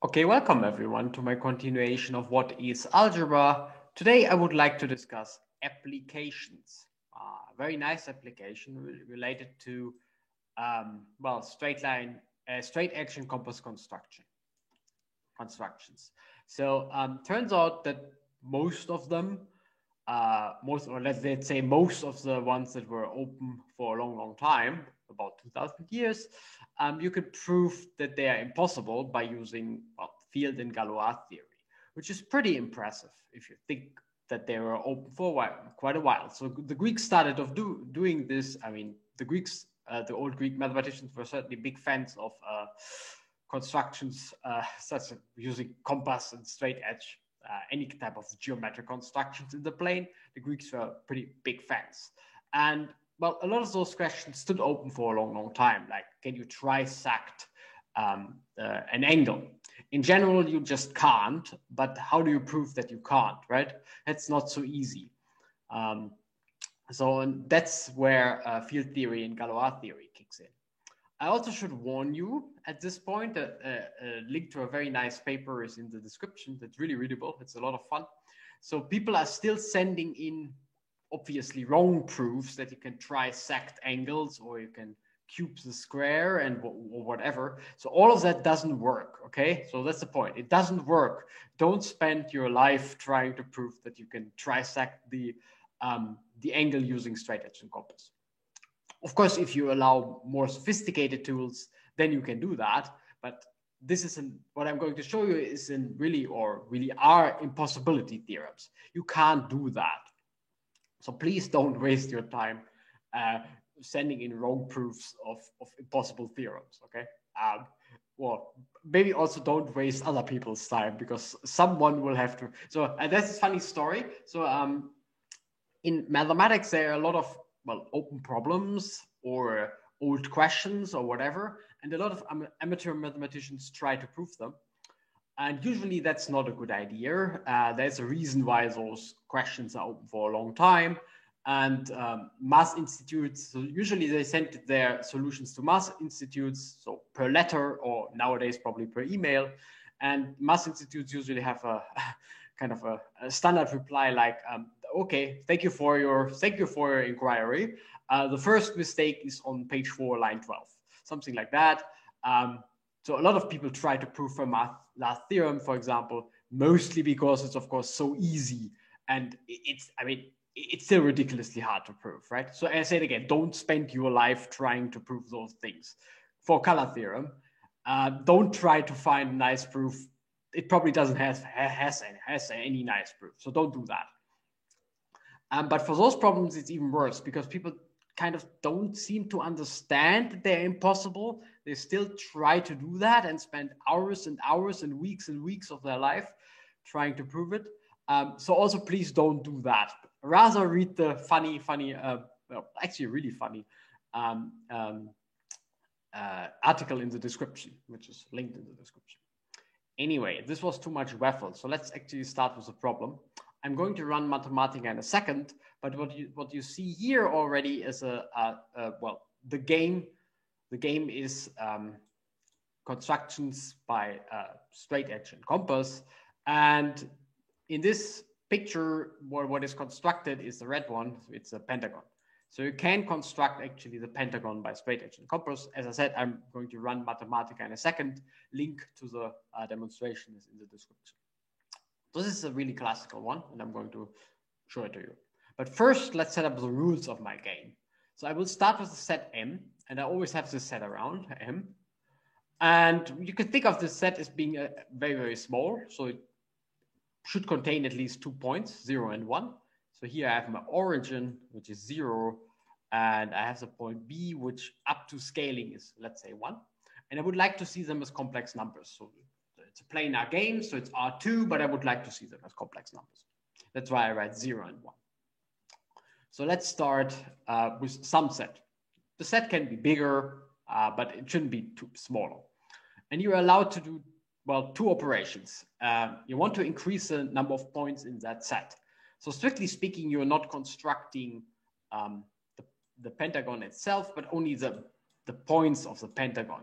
Okay, welcome everyone to my continuation of what is algebra. Today I would like to discuss applications. Very nice application related to straight line, straight edge and compass constructions. So turns out that most of them, let's say most of the ones that were open for a long time, about 2000 years, you could prove that they are impossible by using field and Galois theory, which is pretty impressive if you think that they were open for quite a while. So the Greeks started of doing this. I mean, the Greeks, the old Greek mathematicians were certainly big fans of constructions such as using compass and straight edge, any type of geometric constructions in the plane. The Greeks were pretty big fans. And well, a lot of those questions stood open for a long time. Like, can you trisect an angle? In general, you just can't, but how do you prove that you can't, right? That's not so easy. So that's where field theory and Galois theory kicks in. I also should warn you at this point, a link to a very nice paper is in the description. That's really readable. It's a lot of fun. So people are still sending in obviously wrong proofs that you can trisect angles or you can cube the square and or whatever. So all of that doesn't work, okay? So that's the point. It doesn't work. Don't spend your life trying to prove that you can trisect the angle using straight edge and compass. Of course, if you allow more sophisticated tools, then you can do that. But this isn't what I'm going to show you isn't really are impossibility theorems. You can't do that. So please don't waste your time sending in wrong proofs of impossible theorems, okay? Well, maybe also don't waste other people's time because someone will have to. So that's a funny story. So in mathematics, there are a lot of open problems or old questions or whatever, and a lot of amateur mathematicians try to prove them. And usually that's not a good idea. There's a reason why those questions are open for a long time. And math institutes, so usually they send their solutions to math institutes, so per letter or nowadays probably per email. And math institutes usually have a kind of a standard reply like, okay, thank you for your inquiry. The first mistake is on page 4, line 12, something like that. So a lot of people try to prove a math theorem, for example, mostly because it's of course so easy, and it's still ridiculously hard to prove, right? So I say it again, don't spend your life trying to prove those things. For color theorem, don't try to find a nice proof. It probably doesn't has any nice proof, so don't do that. But for those problems, it's even worse because people kind of don't seem to understand that they're impossible. They still try to do that and spend hours and hours and weeks of their life trying to prove it. So also please don't do that. Rather read the funny, actually really funny article in the description, which is linked in the description. Anyway, this was too much waffle. So let's actually start with the problem. I'm going to run Mathematica in a second, but what you see here already is the game. The game is constructions by straight edge and compass, and in this picture, what is constructed is the red one. So it's a pentagon. So you can construct actually the pentagon by straight edge and compass. As I said, I'm going to run Mathematica in a second. Link to the demonstration is in the description. So this is a really classical one, and I'm going to show it to you. But first, let's set up the rules of my game. So I will start with the set M, and I always have this set around, M. And you can think of this set as being very, very small. So it should contain at least 2 points, 0 and 1. So here I have my origin, which is 0, and I have the point B, which up to scaling is, let's say, 1. And I would like to see them as complex numbers. So it's a planar game, so it's R2, but I would like to see them as complex numbers. That's why I write 0 and 1. So let's start with some set. The set can be bigger, but it shouldn't be too smaller. And you're allowed to do, well, 2 operations. You want to increase the number of points in that set. So strictly speaking, you're not constructing the pentagon itself, but only the points of the pentagon.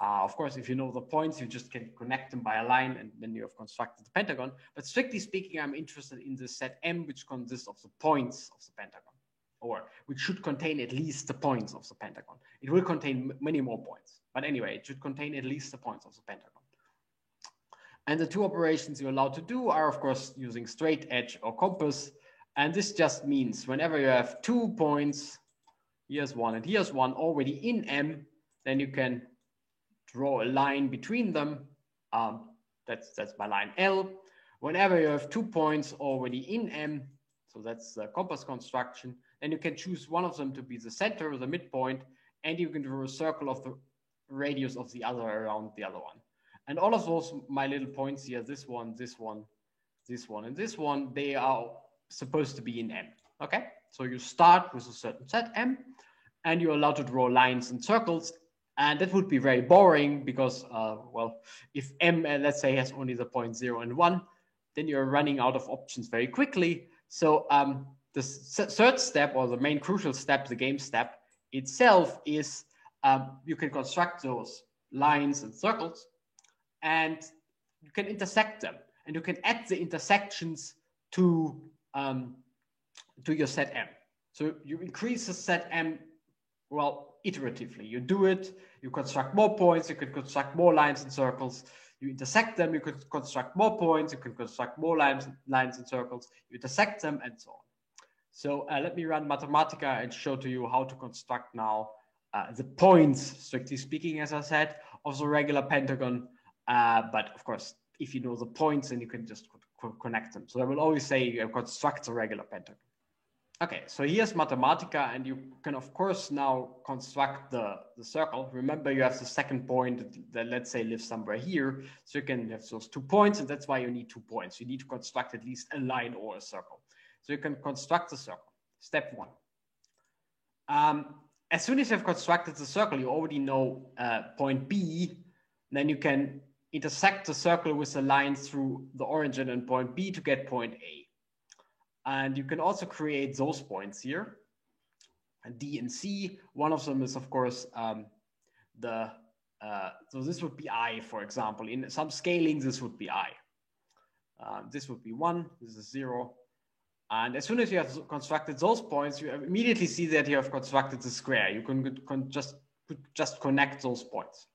Of course, if you know the points, you just can connect them by a line, and then you have constructed the pentagon. But strictly speaking, I'm interested in the set M, which consists of the points of the pentagon, or which should contain at least the points of the pentagon. It will contain many more points, but anyway, it should contain at least the points of the pentagon. And the two operations you're allowed to do are, of course, using straight edge or compass. And this just means whenever you have 2 points, here's one and here's one already in M, then you can draw a line between them. That's my line L. Whenever you have 2 points already in M, so that's the compass construction, then you can choose one of them to be the center or the midpoint, and you can draw a circle of the radius of the other around the other one. And all of those, my little points here, this one, this one, this one, and this one, they are supposed to be in M, okay? So you start with a certain set M, and you're allowed to draw lines and circles, and that would be very boring because, well, if M, let's say, has only the point 0 and 1, then you're running out of options very quickly. So the third step, or the main crucial step, the game step itself, is you can construct those lines and circles, and you can intersect them, and you can add the intersections to your set M. So you increase the set M, well, iteratively. You do it, you construct more points, you can construct more lines and circles, you intersect them, you could construct more points, you can construct more lines and circles, you intersect them, and so on. So let me run Mathematica and show to you how to construct now the points, strictly speaking, as I said, of the regular pentagon. But of course, if you know the points, then you can just connect them. So I will always say you construct a regular pentagon. Okay, so here's Mathematica, and you can, of course, now construct the circle. Remember, you have the second point that, let's say, lives somewhere here. So you can have those 2 points, and that's why you need 2 points. You need to construct at least a line or a circle. So you can construct the circle. Step 1. As soon as you have constructed the circle, you already know point B. Then you can intersect the circle with the line through the origin and point B to get point A. And you can also create those points here, D and C. One of them is, of course, so this would be I, for example. In some scaling, this would be I. This would be 1, this is 0. And as soon as you have constructed those points, you immediately see that you have constructed the square. You can just connect those points,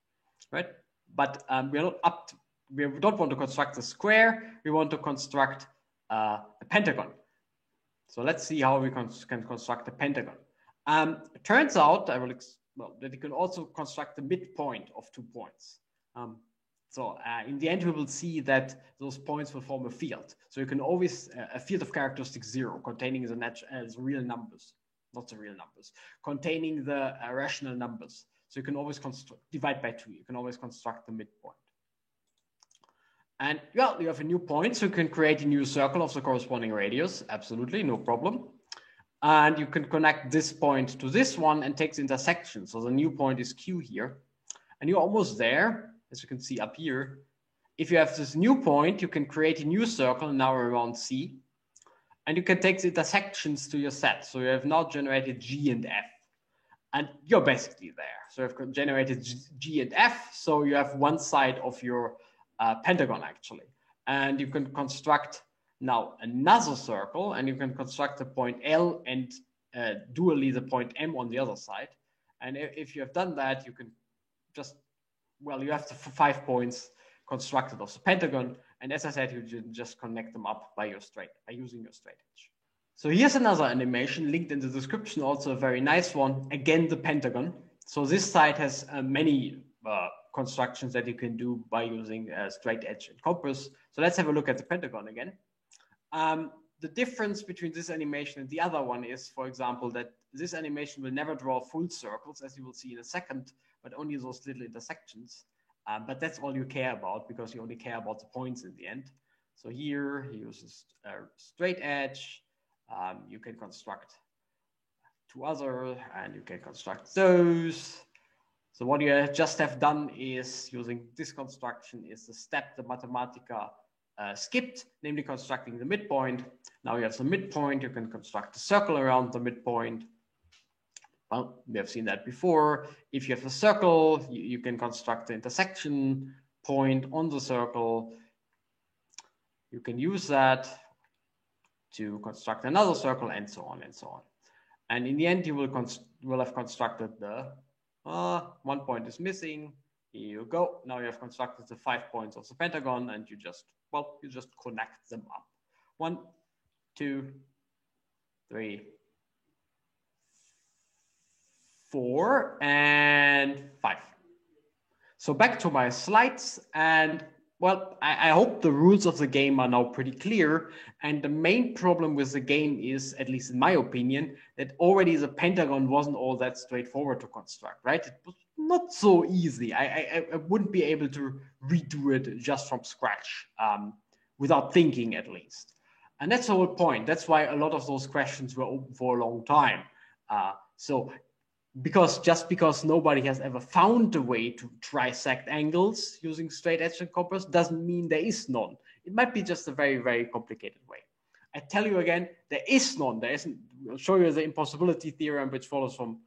right? But we don't want to construct the square. We want to construct a pentagon. So let's see how we can construct a pentagon. It turns out that you can also construct the midpoint of 2 points. So in the end, we will see that those points will form a field. So you can always, a field of characteristics 0 containing the real numbers, not the real numbers, containing the rational numbers. So you can always divide by 2. You can always construct the midpoint. And well, you have a new point, so you can create a new circle of the corresponding radius. Absolutely, no problem. And you can connect this point to this one and take the intersection. So the new point is Q here. And you're almost there, as you can see up here. If you have this new point, you can create a new circle now around C. And you can take the intersections to your set. So you have now generated G and F. And you're basically there. So you've generated G and F. So you have one side of your pentagon, actually. And you can construct now another circle, and you can construct the point L and dually the point M on the other side. And if you have done that, you can just, well, you have the 5 points constructed of the pentagon. And as I said, you just connect them up by using your straight edge. So here's another animation linked in the description, also a very nice one. Again, the pentagon. So this side has many constructions that you can do by using straight edge and compass. So let's have a look at the pentagon again. The difference between this animation and the other one is, for example, that this animation will never draw full circles, as you will see in a second, but only those little intersections. But that's all you care about, because you only care about the points in the end. So here he uses a straight edge. You can construct 2 other, and you can construct those. So what you just have done is, using this construction, is the step the Mathematica skipped, namely constructing the midpoint. Now you have the midpoint, you can construct a circle around the midpoint. Well, we have seen that before. If you have a circle, you can construct the intersection point on the circle. You can use that to construct another circle, and so on and so on. And in the end, you will have constructed the one point is missing. Here you go. Now you have constructed the 5 points of the pentagon, and you just connect them up. 1, 2, 3, 4, and 5. So back to my slides, and well, I hope the rules of the game are now pretty clear. And the main problem with the game is, at least in my opinion, that already the pentagon wasn't all that straightforward to construct, right? It was not so easy. I wouldn't be able to redo it just from scratch without thinking, at least. And that's the whole point. That's why a lot of those questions were open for a long time. Because nobody has ever found a way to trisect angles using straight edge and compass doesn't mean there is none. It might be just a very, very complicated way. I tell you again, there is none. There isn't. I'll show you the impossibility theorem, which follows from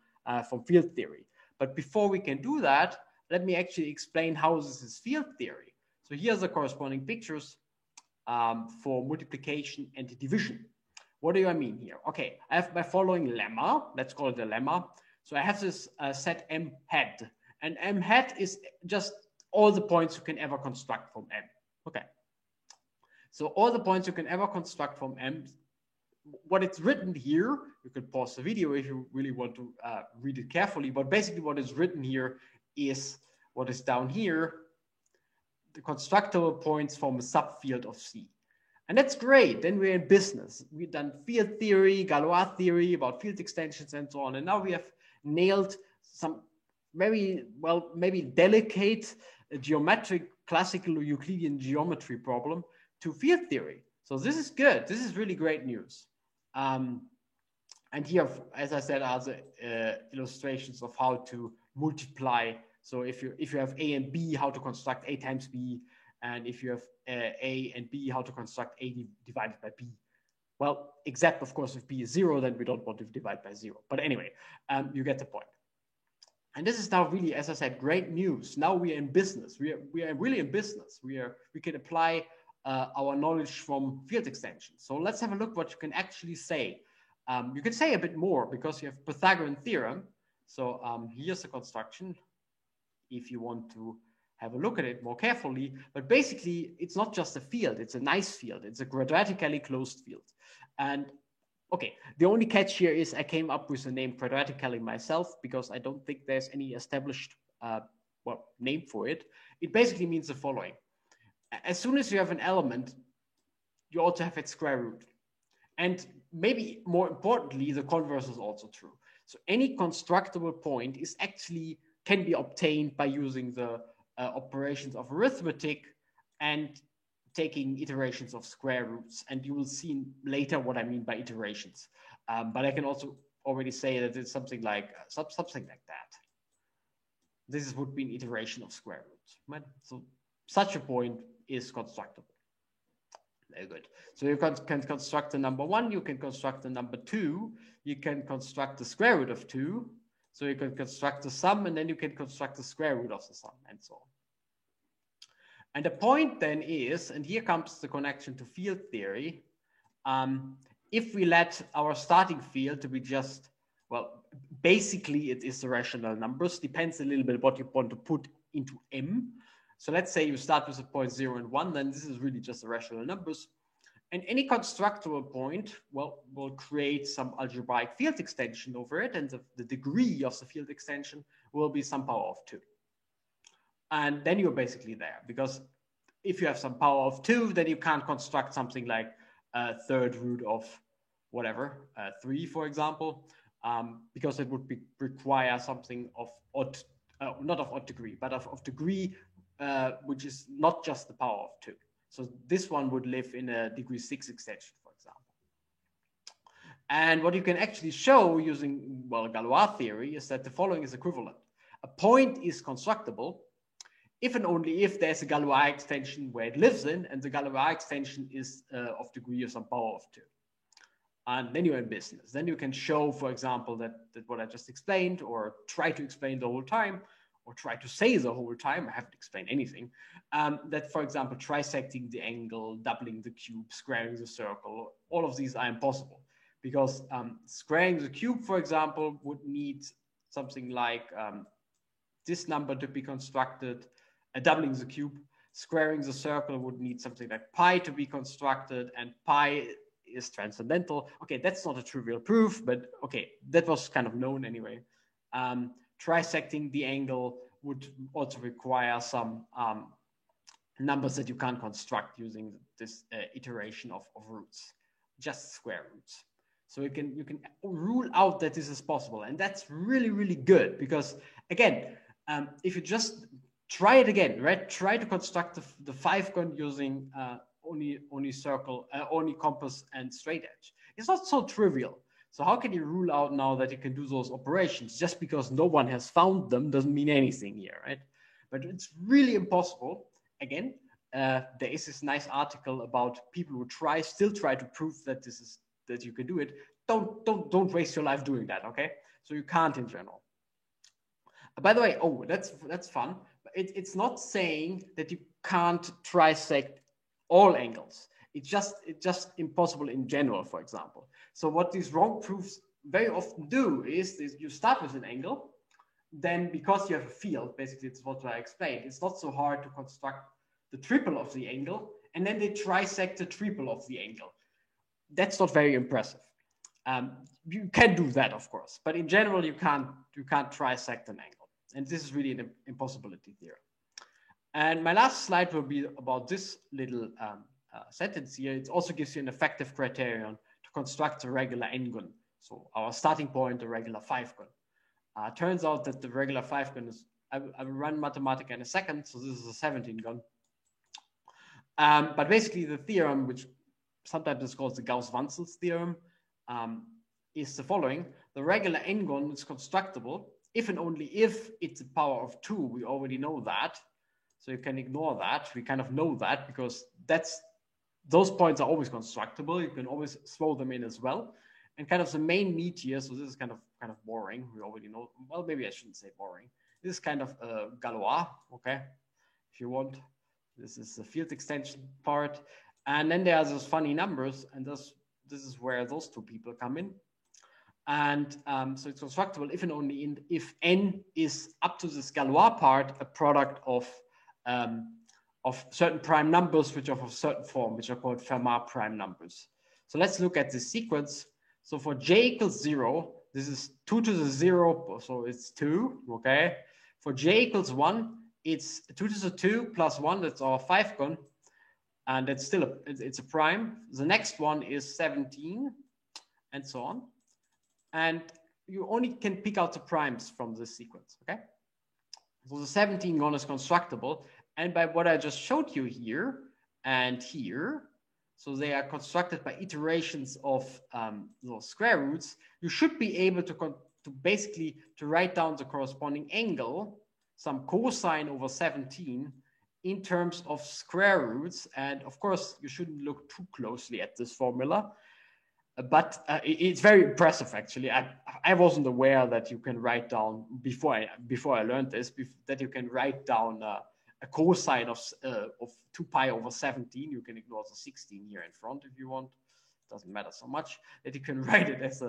field theory. But before we can do that, let me actually explain how this is field theory. So here's the corresponding pictures for multiplication and division. What do I mean here? Okay, I have my following lemma. Let's call it a lemma. So I have this set M hat, and M hat is just all the points you can ever construct from M. Okay. So all the points you can ever construct from M, what it's written here, you can pause the video if you really want to read it carefully, but basically what is written here is what is down here, the constructible points from a subfield of C. And that's great. Then we're in business. We've done field theory, Galois theory about field extensions and so on. And now we have nailed some very, well, maybe delicate geometric, classical Euclidean geometry problem to field theory. So this is good. This is really great news. And here, as I said, are the illustrations of how to multiply. So if you have A and B, how to construct A times B. And if you have A and B, how to construct A divided by B. Well, except, of course, if B is 0, then we don't want to divide by 0. But anyway, you get the point. And this is now really, as I said, great news. Now we are in business. We are really in business. We can apply our knowledge from field extensions. So let's have a look what you can actually say. You can say a bit more because you have Pythagorean theorem. So here's the construction if you want to have a look at it more carefully. But basically, it's not just a field. It's a nice field. It's a quadratically closed field. And okay, the only catch here is I came up with the name quadratically myself because I don't think there's any established name for it. It basically means the following. As soon as you have an element, you also have its square root. And maybe more importantly, the converse is also true. So any constructible point is actually can be obtained by using the operations of arithmetic and taking iterations of square roots. And you will see later what I mean by iterations. But I can also already say that it's something like something like that. This would be an iteration of square roots. Right? So such a point is constructible. Very good. So you can construct the number 1, you can construct the number 2, you can construct the square root of 2, so you can construct the sum, and then you can construct the square root of the sum, and so on. And the point then is, and here comes the connection to field theory, if we let our starting field to be just, well, basically it is the rational numbers, depends a little bit what you want to put into M. So let's say you start with the points 0 and 1, then this is really just the rational numbers. And any constructible point, well, will create some algebraic field extension over it, and the degree of the field extension will be some power of 2. And then you're basically there, because if you have some power of 2, then you can't construct something like a third root of whatever, 3, for example, because it would require something of odd, not of odd degree, but of degree which is not just the power of 2. So this one would live in a degree 6 extension, for example. And what you can actually show using, well, Galois theory is that the following is equivalent. A point is constructible if and only if there's a Galois extension where it lives in, and the Galois extension is of degree of some power of 2. And then you're in business. Then you can show, for example, that what I just explained, or try to explain the whole time, or try to say the whole time, I haven't explained anything, that, for example, trisecting the angle, doubling the cube, squaring the circle, all of these are impossible. Because squaring the cube, for example, would need something like this number to be constructed, doubling the cube. Squaring the circle would need something like pi to be constructed, and pi is transcendental. Okay, that's not a trivial proof, but okay, that was kind of known anyway. Trisecting the angle would also require some numbers that you can't construct using this iteration of roots, just square roots. So you can rule out that this is possible, and that's really, really good, because again, if you just try it again, right? Try to construct the 5-gon using only circle, only compass and straight edge. It's not so trivial. So how can you rule out now that you can do those operations? Just because no one has found them doesn't mean anything here, right? But it's really impossible. Again, there is this nice article about people who still try to prove that that you can do it. Don't waste your life doing that, okay? So you can't in general. By the way, oh, that's fun. It's not saying that you can't trisect all angles. It's just impossible in general, for example. So what these wrong proofs very often do is you start with an angle, then because you have a field, basically it's what I explained, it's not so hard to construct the triple of the angle, and then they trisect the triple of the angle. That's not very impressive. You can do that, of course, but in general, you can't trisect an angle. And this is really an impossibility theorem. And my last slide will be about this little sentence here. It also gives you an effective criterion to construct a regular n-gon. So our starting point, a regular 5-gon. Turns out that the regular 5-gon is, I will run Mathematica in a second, so this is a 17-gon. But basically the theorem, which sometimes is called the Gauss-Wanzel's theorem, is the following. The regular n-gon is constructible if and only if it's a power of 2. We already know that. So you can ignore that. We kind of know that because those points are always constructible. You can always throw them in as well. And kind of the main meat here, so this is kind of boring. We already know, well, maybe I shouldn't say boring. This is kind of Galois, okay, if you want. This is the field extension part. And then there are those funny numbers, and this is where those two people come in. And so it's constructible if and only if n is up to this Galois part a product of certain prime numbers which are of a certain form, which are called Fermat prime numbers. So let's look at this sequence. So for j equals 0, this is 2 to the 0, so it's 2, okay? For j equals 1, it's 2 to the 2 plus 1, that's our 5-gon, and it's still it's a prime. The next one is 17, and so on. And you only can pick out the primes from this sequence, okay? So the 17-gon is constructible, and by what I just showed you here and here, so they are constructed by iterations of those square roots, you should be able to basically write down the corresponding angle, some cosine over 17, in terms of square roots. And of course, you shouldn't look too closely at this formula, but it's very impressive, actually. I wasn't aware that you can write down, before I learned this, that you can write down a cosine of 2 pi over 17. You can ignore the 16 here in front if you want. It doesn't matter so much. That you can write it as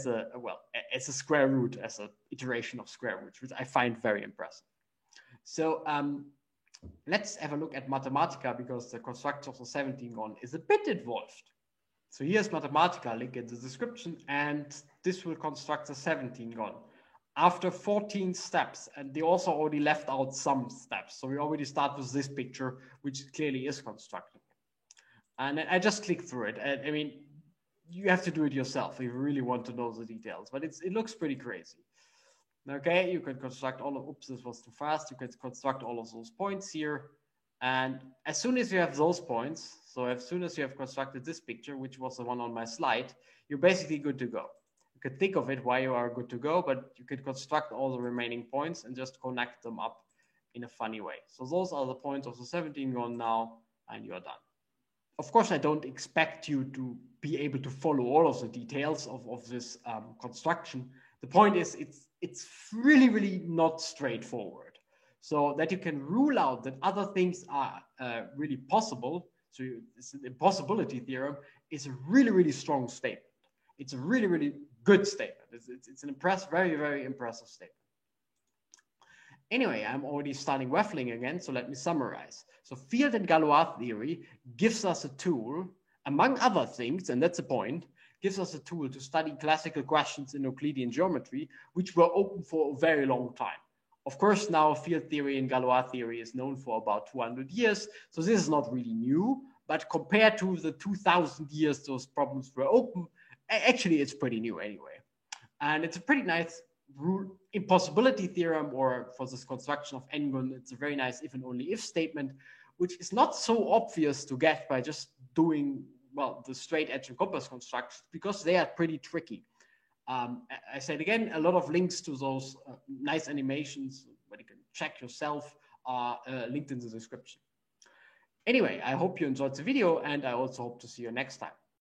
a square root, as an iteration of square roots, which I find very impressive. So let's have a look at Mathematica, because the construction of the 17-gon is a bit involved. So here's Mathematica, link in the description, and this will construct the 17-gon after 14 steps. And they also already left out some steps. So we already start with this picture, which clearly is constructible. And I just clicked through it. And I mean, you have to do it yourself if you really want to know the details, but it looks pretty crazy. Okay, you can construct all of, oops, this was too fast. You can construct all of those points here. And as soon as you have those points, so as soon as you have constructed this picture, which was the one on my slide, you're basically good to go. You could think of it why you are good to go, but you could construct all the remaining points and just connect them up in a funny way. So those are the points of the 17-gon now, and you're done. of course, I don't expect you to be able to follow all of the details of this construction. The point is, it's really, really not straightforward. So that you can rule out that other things are really possible. So it's an impossibility theorem is a really, really strong statement. It's a really, really good statement. It's an very, very impressive statement. Anyway, I'm already starting waffling again, so let me summarize. So field and Galois theory gives us a tool, among other things, and that's the point, gives us a tool to study classical questions in Euclidean geometry, which were open for a very long time. Of course, now field theory and Galois theory is known for about 200 years, so this is not really new, but compared to the 2000 years those problems were open, actually it's pretty new anyway. And it's a pretty nice rule, impossibility theorem, or for this construction of n-gun, it's a very nice if and only if statement, which is not so obvious to get by just doing, well, the straight edge and compass constructions, because they are pretty tricky. I said again, a lot of links to those nice animations where you can check yourself are linked in the description. Anyway, I hope you enjoyed the video, and I also hope to see you next time.